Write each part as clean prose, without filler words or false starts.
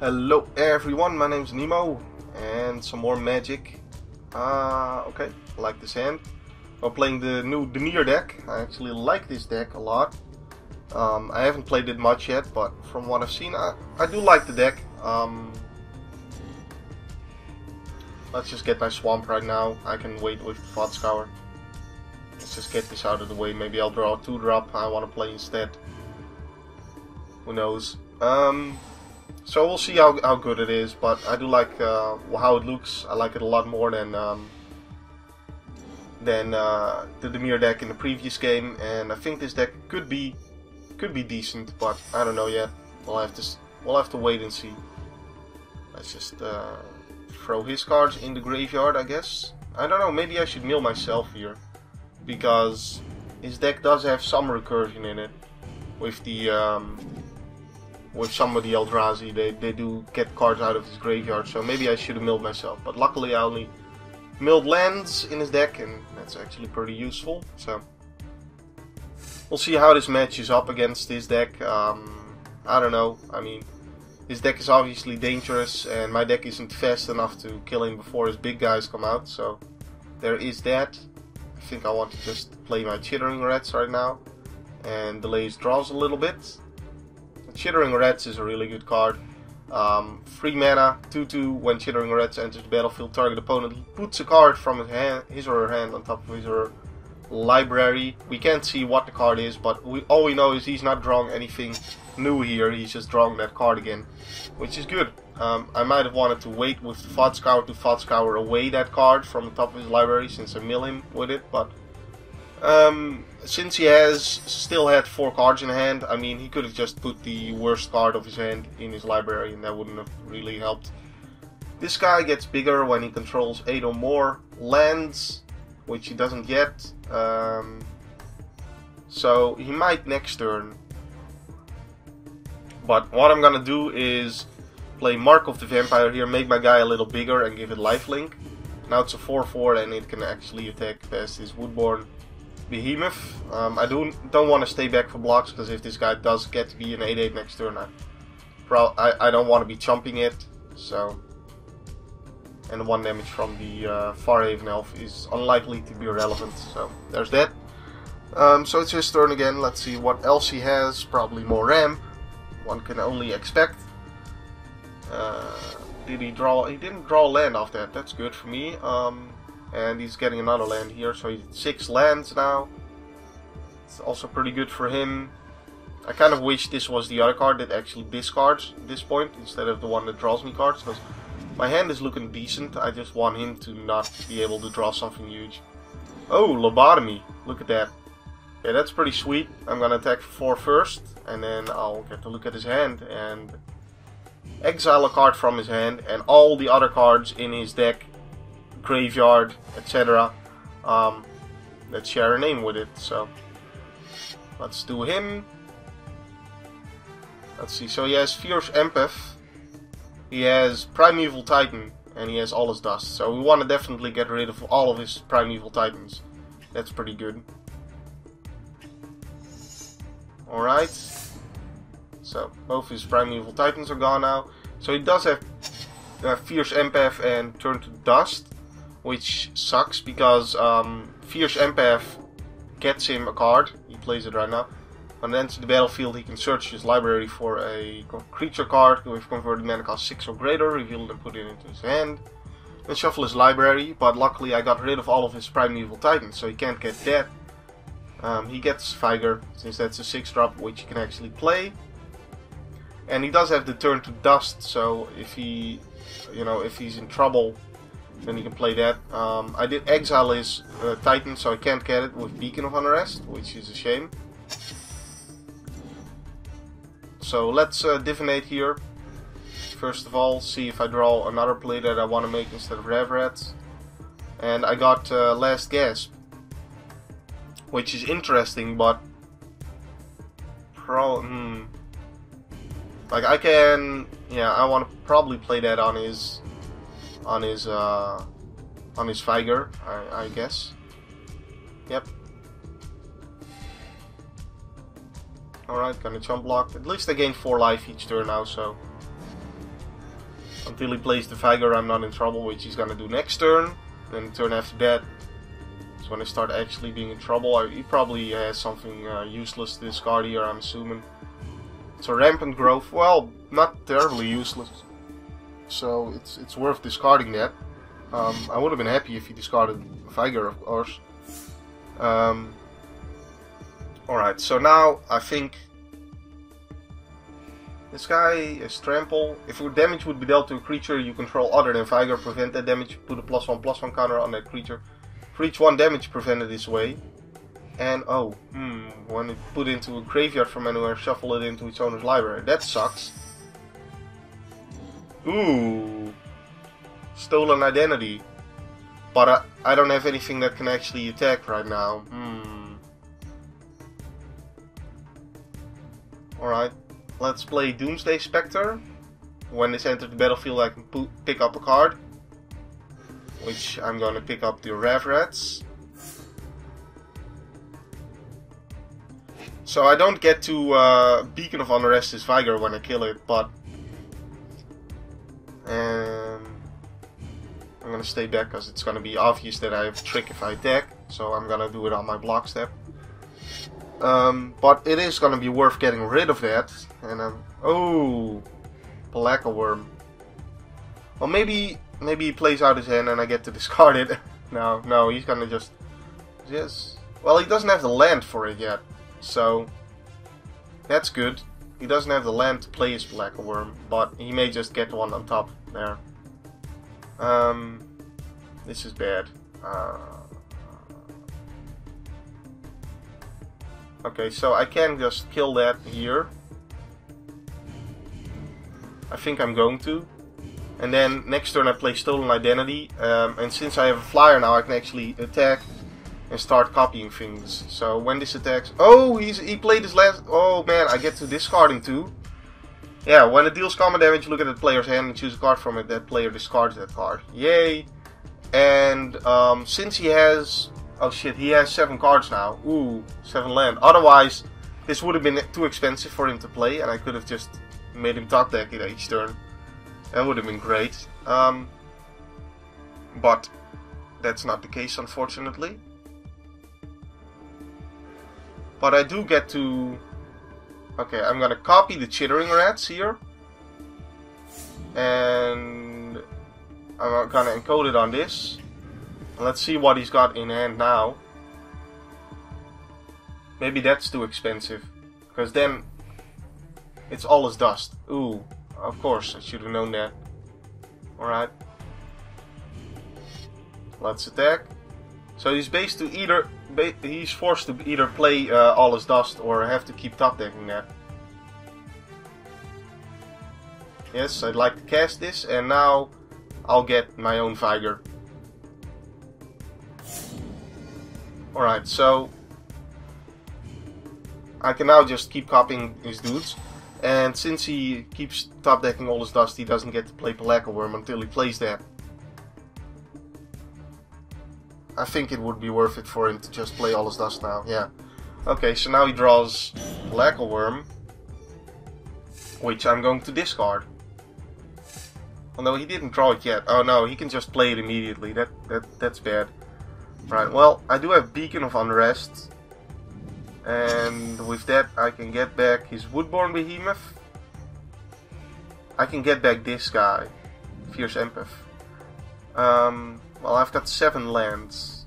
Hello everyone, my name's Nemo, and some more Magic. Okay, I like this hand. I'm playing the new Dimir deck. I actually like this deck a lot. I haven't played it much yet, but from what I've seen, I do like the deck. Let's just get my Swamp right now. I can wait with Thoughtscour. Let's just get this out of the way. Maybe I'll draw a 2-drop I want to play instead. Who knows? So we'll see how good it is, but I do like how it looks. I like it a lot more than the Dimir deck in the previous game, and I think this deck could be decent, but I don't know yet. We'll have to wait and see. Let's just throw his cards in the graveyard, I guess. I don't know. Maybe I should mill myself here, because his deck does have some recursion in it with the. With some of the Eldrazi, they do get cards out of his graveyard, so maybe I should have milled myself. But luckily I only milled lands in his deck, and that's actually pretty useful. So we'll see how this matches up against his deck. I don't know. I mean, his deck is obviously dangerous, and my deck isn't fast enough to kill him before his big guys come out. So there is that. I think I want to just play my Chittering Rats right now and delay his draws a little bit. Chittering Rats is a really good card. 3 mana, 2/2. When Chittering Rats enters the battlefield, target opponent puts a card from his or her hand on top of his or her library. We can't see what the card is, but all we know is he's not drawing anything new here. He's just drawing that card again, which is good. I might have wanted to wait with Thoughtscour to Thoughtscour away that card from the top of his library, since I mill him with it, but since he still had 4 cards in hand, I mean, he could have just put the worst card of his hand in his library, and that wouldn't have really helped. This guy gets bigger when he controls 8 or more lands, which he doesn't yet. So he might next turn. But what I'm gonna do is play Mark of the Vampire here, make my guy a little bigger, and give it lifelink. Now it's a 4/4, and it can actually attack past his Woodborn Behemoth. I don't want to stay back for blocks, because if this guy does get to be an 8/8 next turn, I don't want to be chomping it. So, and the 1 damage from the Farhaven Elf is unlikely to be relevant. So there's that. So it's his turn again. Let's see what else he has. Probably more ramp. One can only expect. Did he draw? He didn't draw land off that. That's good for me. And he's getting another land here, so he's at 6 lands now. It's also pretty good for him. I kind of wish this was the other card that actually discards at this point, instead of the one that draws me cards, because my hand is looking decent. I just want him to not be able to draw something huge. Oh, Lobotomy. Look at that. Yeah, that's pretty sweet. I'm gonna attack for 4 first, and then I'll get to look at his hand and exile a card from his hand, and all the other cards in his deck, graveyard, etc. That share a name with it. So let's do him. Let's see. So he has Fierce Empath, he has Primeval Titan, and he has All Is Dust. So we want to definitely get rid of all of his Primeval Titans. That's pretty good. Alright. So both his Primeval Titans are gone now. So he does have Fierce Empath and Turn to Dust, which sucks, because Fierce Empath gets him a card. He plays it right now. When it enters the battlefield, he can search his library for a creature card with converted mana cost 6 or greater, reveal it and put it into his hand, and shuffle his library. But luckily I got rid of all of his Primeval Titans, so he can't get that. He gets Vigor, since that's a 6-drop, which he can actually play. And he does have the Turn to Dust, so if he, if he's in trouble, then he can play that. I did exile his Titan, so I can't get it with Beacon of Unrest, which is a shame. So let's divinate here. First of all, see if I draw another play that I want to make instead of Ravrat. And I got Last Gasp, which is interesting, but like I can, I want to probably play that on his Vigor, I guess. Yep. Alright, gonna chump block. At least I gain 4 life each turn now, so Until he plays the Vigor, I'm not in trouble, which he's gonna do next turn. Then the turn after that, is when I start actually being in trouble. He probably has something useless to discard here, I'm assuming. So Rampant Growth, well, not terribly useless. So it's worth discarding that. I would have been happy if he discarded Vigor, of course. Alright, so now I think this guy is Trample. If your damage would be dealt to a creature you control other than Vigor, prevent that damage, put a +1/+1 counter on that creature. For each 1 damage prevented this way. And when it put into a graveyard from anywhere, shuffle it into its owner's library. That sucks. Ooh. Stolen Identity. But I don't have anything that can actually attack right now. Alright. Let's play Doomsday Spectre. When this enters the battlefield, I can pick up a card. Which I'm gonna pick up the Ravrats. So I don't get to Beacon of Unrest this Vigor when I kill it, but I'm gonna stay back because it's gonna be obvious that I have a trick if I attack. So I'm gonna do it on my block step. But it is gonna be worth getting rid of that. And oh, Pelakka Wurm. Well, maybe he plays out his hand and I get to discard it. No, he's gonna just. Well, he doesn't have the land for it yet. So, that's good. He doesn't have the land to play his Pelakka Wurm, but he may just get one on top there. This is bad. Okay, so I can just kill that here. I think I'm going to. And then next turn I play Stolen Identity. And since I have a flyer now, I can actually attack and start copying things. So when this attacks... Oh, he played his last... Oh man, I get to discard him too. Yeah, when it deals common damage, look at the player's hand and choose a card from it. That player discards that card. Yay! And since he has... Oh shit, he has 7 cards now. Ooh, 7 land. Otherwise, this would have been too expensive for him to play. And I could have just made him top deck it each turn. That would have been great. But that's not the case, unfortunately. But I do get to... Okay, I'm gonna copy the Chittering Rats here. And I'm gonna encode it on this. And let's see what he's got in hand now. Maybe that's too expensive. Because then it's all as dust. Ooh, of course, I should have known that. Alright. Let's attack. So he's based to either... He's forced to either play All Is Dust or have to keep top decking that. Yes, I'd like to cast this, and now I'll get my own Vigor. Alright, so I can now just keep copying his dudes. And since he keeps top decking All Is Dust, he doesn't get to play Pelakka Wurm until he plays that. I think it would be worth it for him to just play All Is Dust now, yeah. Okay, so now he draws Pelakka Wurm, which I'm going to discard. Oh no, he didn't draw it yet. Oh no, he can just play it immediately. That's bad. Right, well, I do have Beacon of Unrest. And with that I can get back his Woodborn Behemoth. I can get back this guy, Fierce Empath. Well, I've got 7 lands.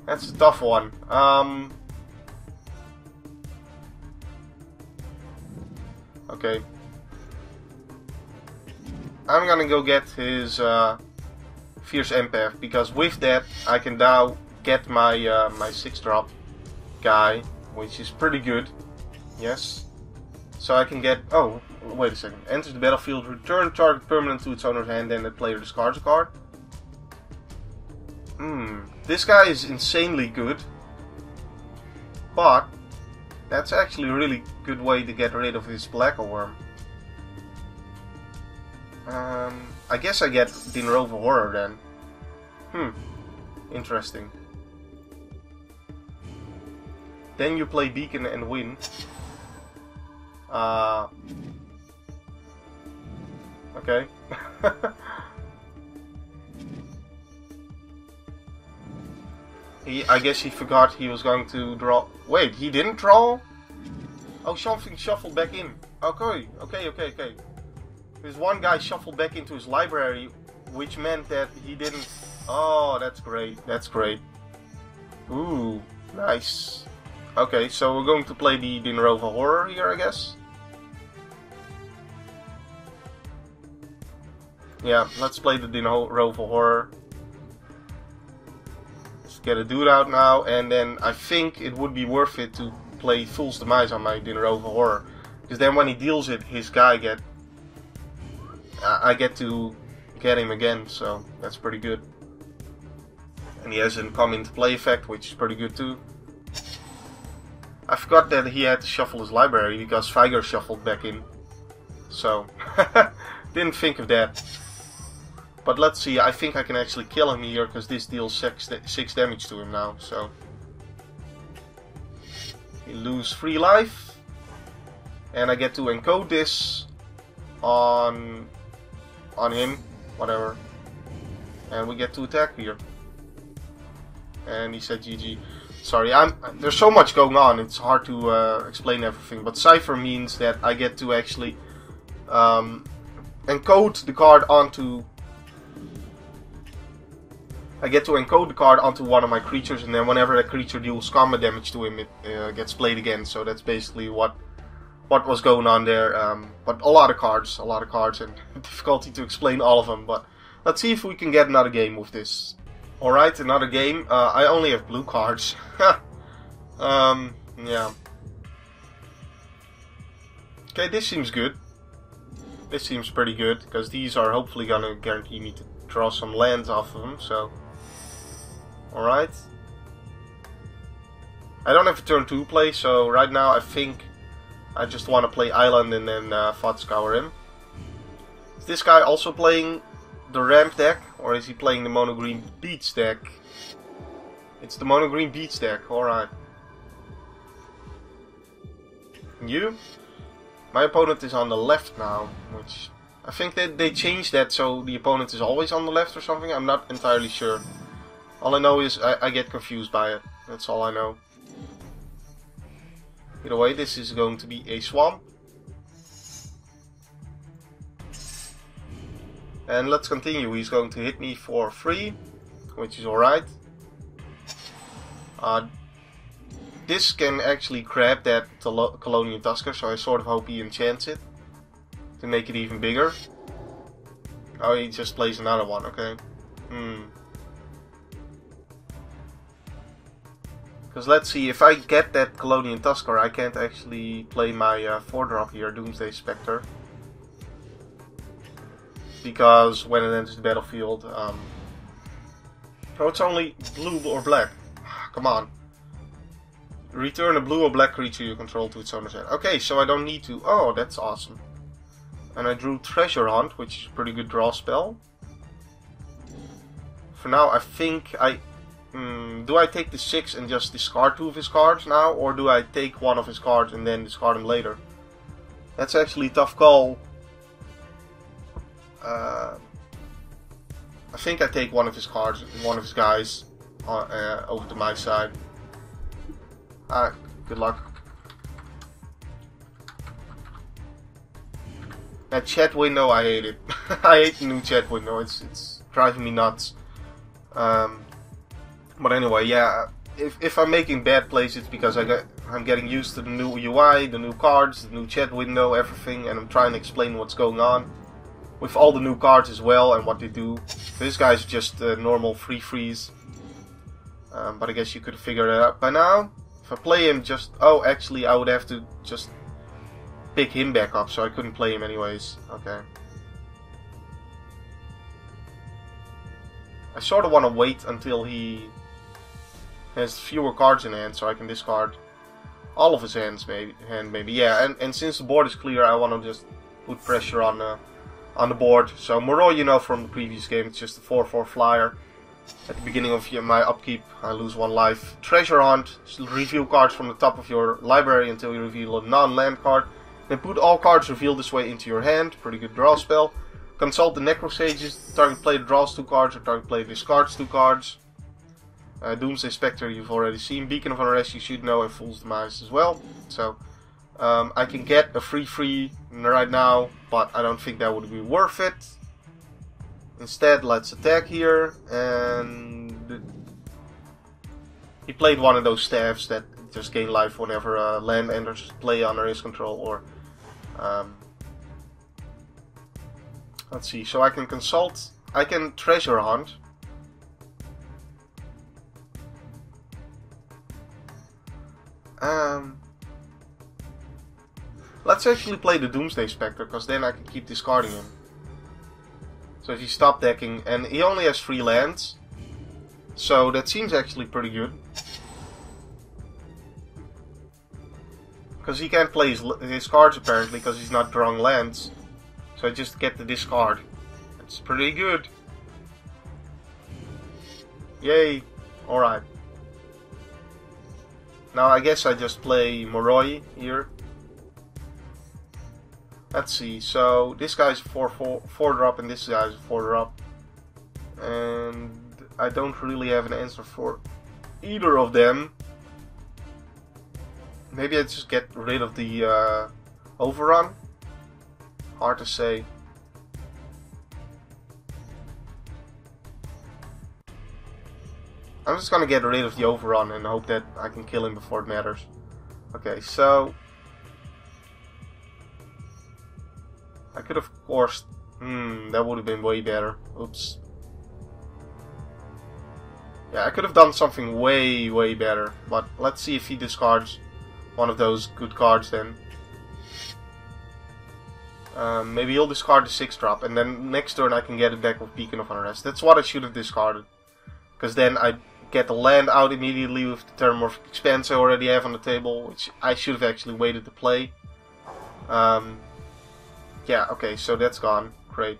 That's a tough one. Okay. I'm gonna go get his Fierce Empath, because with that I can now get my my 6-drop guy, which is pretty good. Yes. So I can get... Oh, wait a second. Enters the battlefield, return target permanent to its owner's hand, then the player discards a card. This guy is insanely good. But that's actually a really good way to get rid of his Pelakka Wurm. I guess I get Dinrover Horror then. Interesting. then you play Beacon and win. Okay. I guess he forgot he was going to draw. Wait, he didn't draw? Oh, something shuffled back in. Okay. There's one guy shuffled back into his library, which meant that he didn't... Oh, that's great. That's great. Ooh, nice. Okay, so we're going to play the Dinrova Horror here, I guess. Yeah, let's play the Dinrova Horror. Let's get a dude out now, and then I think it would be worth it to play Fool's Demise on my Dinrova Horror. Because then when he deals it, his guy I get to get him again, so that's pretty good. And he has a come into play effect, which is pretty good too. I forgot that he had to shuffle his library because Viger shuffled back in. So, didn't think of that. But let's see, I think I can actually kill him here because this deals 6 damage to him now. So, he loses 3 life. And I get to encode this on him, whatever. And we get to attack here. And he said GG. Sorry, there's so much going on, it's hard to explain everything. But Cipher means that I get to actually encode the card onto... I get to encode the card onto one of my creatures, and then whenever that creature deals combat damage to him, it gets played again. So that's basically what was going on there. But a lot of cards, and difficulty to explain all of them. But let's see if we can get another game with this. Alright, another game. I only have blue cards. Yeah. Okay, this seems good. This seems pretty good, because these are hopefully gonna guarantee me to draw some lands off of them, so... Alright. I don't have a turn 2 play, so right now I think I just want to play Island and then Fat Scour him. Is this guy also playing the ramp deck, or is he playing the mono green beach deck? It's the mono green beach deck, alright. You? My opponent is on the left now, which I think that they changed that so the opponent is always on the left or something. I'm not entirely sure. All I know is I get confused by it. That's all I know. Either way, this is going to be a swamp. And let's continue. He's going to hit me for 3, which is alright. This can actually grab that Colonial Tusker, so I sort of hope he enchants it to make it even bigger. Oh, he just plays another one, okay. Because let's see, if I get that Colonial Tusker, I can't actually play my 4-drop here, Doomsday Spectre. Because when it enters the battlefield, oh, it's only blue or black. Come on. Return a blue or black creature you control to its owner's hand. Okay, so I don't need to... Oh, that's awesome. And I drew Treasure Hunt, which is a pretty good draw spell. For now, I think I... do I take the 6 and just discard 2 of his cards now? Or do I take 1 of his cards and then discard him later? That's actually a tough call. I think I take 1 of his cards, 1 of his guys, over to my side. Good luck. That chat window, I hate it. I hate the new chat window, it's driving me nuts. But anyway, yeah, if I'm making bad plays, it's because I'm getting used to the new UI, the new cards, the new chat window, everything, and I'm trying to explain what's going on. With all the new cards as well, and what they do. This guy's just a normal free freeze. But I guess you could figure it out by now. If I play him just... Oh, actually, I would have to just pick him back up, so I couldn't play him anyways. Okay. I sort of want to wait until he has fewer cards in hand, so I can discard all of his hands, maybe. Yeah, and since the board is clear, I want to just put pressure on the board. So Moroi, you know from the previous game, it's just a 4/4 flyer. At the beginning of my upkeep, I lose 1 life. Treasure Hunt, reveal cards from the top of your library until you reveal a non-land card. Then put all cards revealed this way into your hand. Pretty good draw spell. Consult the Necrosages. Target player draws 2 cards or target player discards 2 cards. Doomsday Spectre you've already seen. Beacon of Unrest you should know, and Fool's Demise as well. So I can get a free right now, but I don't think that would be worth it. Instead, let's attack here, and he played one of those staffs that just gain life whenever a land enters play under his control, or let's see, so I can consult, I can treasure hunt. Let's actually play the Doomsday Spectre, because then I can keep discarding him. So if you stop decking, and he only has 3 lands, so that seems actually pretty good. Because he can't play his cards apparently, because he's not drawing lands. So I just get the discard. It's pretty good. Yay! Alright. Now I guess I just play Moroi here. Let's see, so this guy's a 4 drop and this guy's a 4 drop. And I don't really have an answer for either of them. Maybe I just get rid of the overrun. Hard to say. I'm just gonna get rid of the overrun and hope that I can kill him before it matters. Okay, so I could of course, that would have been way better. Oops. Yeah, I could have done something way better, but let's see if he discards one of those good cards then. Maybe he'll discard the 6 drop, and then next turn I can get it back with Beacon of Unrest. That's what I should have discarded, because then I get the land out immediately with the Terramorphic Expanse I already have on the table, which I should have actually waited to play. Yeah, okay, so that's gone. Great.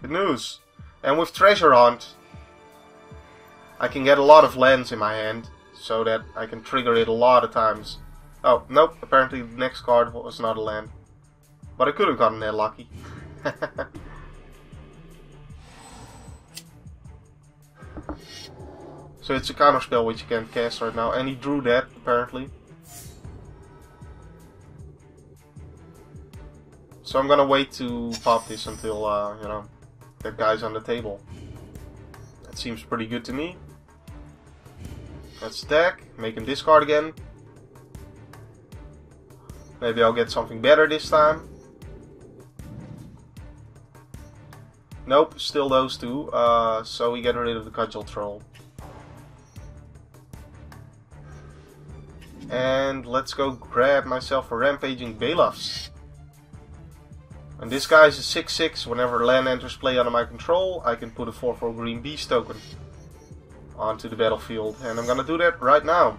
Good news. And with Treasure Hunt, I can get a lot of lands in my hand, so that I can trigger it a lot of times. Oh, nope, apparently the next card was not a land. But I could have gotten that lucky. So it's a counter spell which you can't cast right now, and he drew that, apparently. So I'm gonna wait to pop this until, you know, that guy's on the table. That seems pretty good to me. Let's attack, make him discard again. Maybe I'll get something better this time. Nope, still those two, so we get rid of the Cudgel Troll. And let's go grab myself a Rampaging Baloths. And this guy is a 6/6. Whenever land enters play under my control, I can put a 4/4 green beast token onto the battlefield. And I'm gonna do that right now.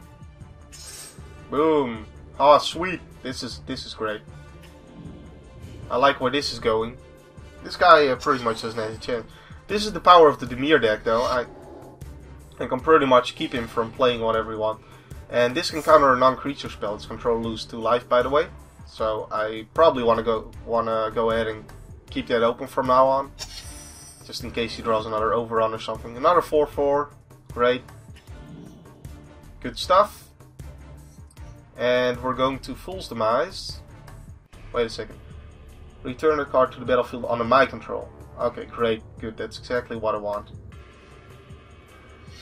Boom. Oh, sweet. This is great. I like where this is going. This guy pretty much doesn't have a chance. This is the power of the Dimir deck, though. I can pretty much keep him from playing whatever he wants. And this can counter a non-creature spell. Its control lose 2 life, by the way. So I probably want to go ahead and keep that open from now on, just in case he draws another overrun or something. Another 4/4, great, good stuff. And we're going to Fool's Demise. Wait a second. Return a card to the battlefield under my control. Okay, great, good. That's exactly what I want.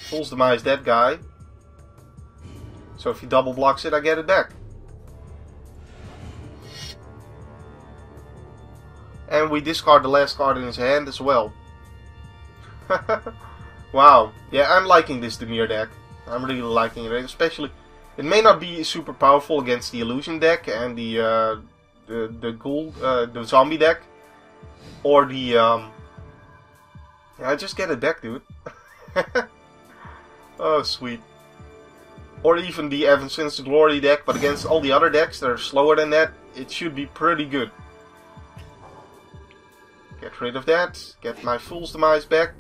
Fool's Demise that guy. So if he double blocks it, I get it back. And we discard the last card in his hand as well. Wow. Yeah, I'm liking this Dimir deck. I'm really liking it. Especially, it may not be super powerful against the Illusion deck and the Ghoul, the Zombie deck. Or the, yeah, just get it back, dude. Oh, sweet. Or even the Evanescence to Glory deck, but against all the other decks that are slower than that, it should be pretty good. Get rid of that, get my Fool's Demise back.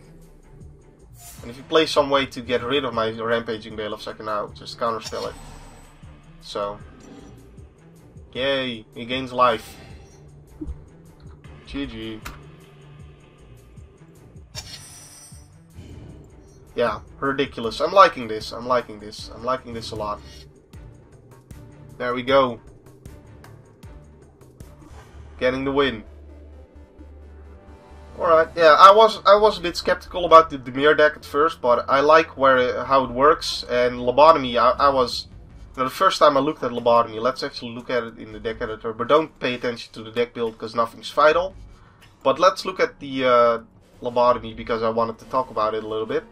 And if you play some way to get rid of my Rampaging Bailiffs, I can now just counterspell it. So, yay, he gains life. GG. Yeah, ridiculous. I'm liking this. I'm liking this. I'm liking this a lot. There we go. Getting the win. Alright, yeah, I was a bit skeptical about the Dimir deck at first, but I like how it works. And Lobotomy, I was... You know, the first time I looked at Lobotomy, let's actually look at it in the deck editor, but don't pay attention to the deck build because nothing's vital. But let's look at the Lobotomy because I wanted to talk about it a little bit.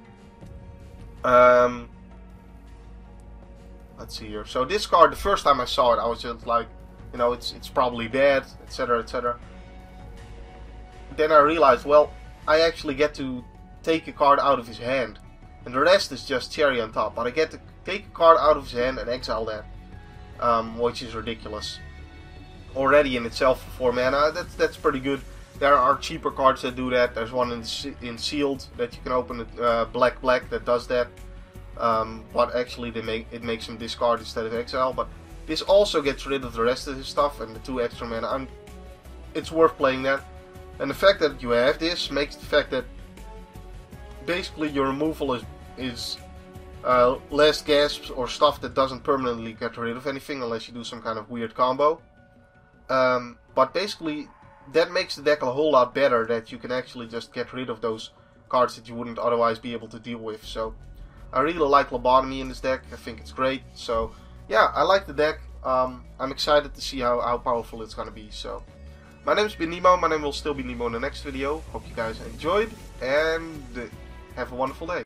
Let's see here. So this card, the first time I saw it, I was just like, you know, it's probably dead, etc, etc. Then I realized, well, I actually get to take a card out of his hand. And the rest is just cherry on top. But I get to take a card out of his hand and exile that. Which is ridiculous. Already in itself for 4 mana, that's pretty good. There are cheaper cards that do that. There's one in Sealed that you can open it, black that does that. But actually it makes him discard instead of exile. But this also gets rid of the rest of his stuff and the 2 extra mana. It's worth playing that. And the fact that you have this makes the fact that basically your removal is last gasps or stuff that doesn't permanently get rid of anything unless you do some kind of weird combo. But basically that makes the deck a whole lot better, that you can actually just get rid of those cards that you wouldn't otherwise be able to deal with. So I really like Lobotomy in this deck. I think it's great. So yeah, I like the deck. I'm excited to see how powerful it's going to be. So my name's been Nemo. My name will still be Nemo in the next video. Hope you guys enjoyed and have a wonderful day.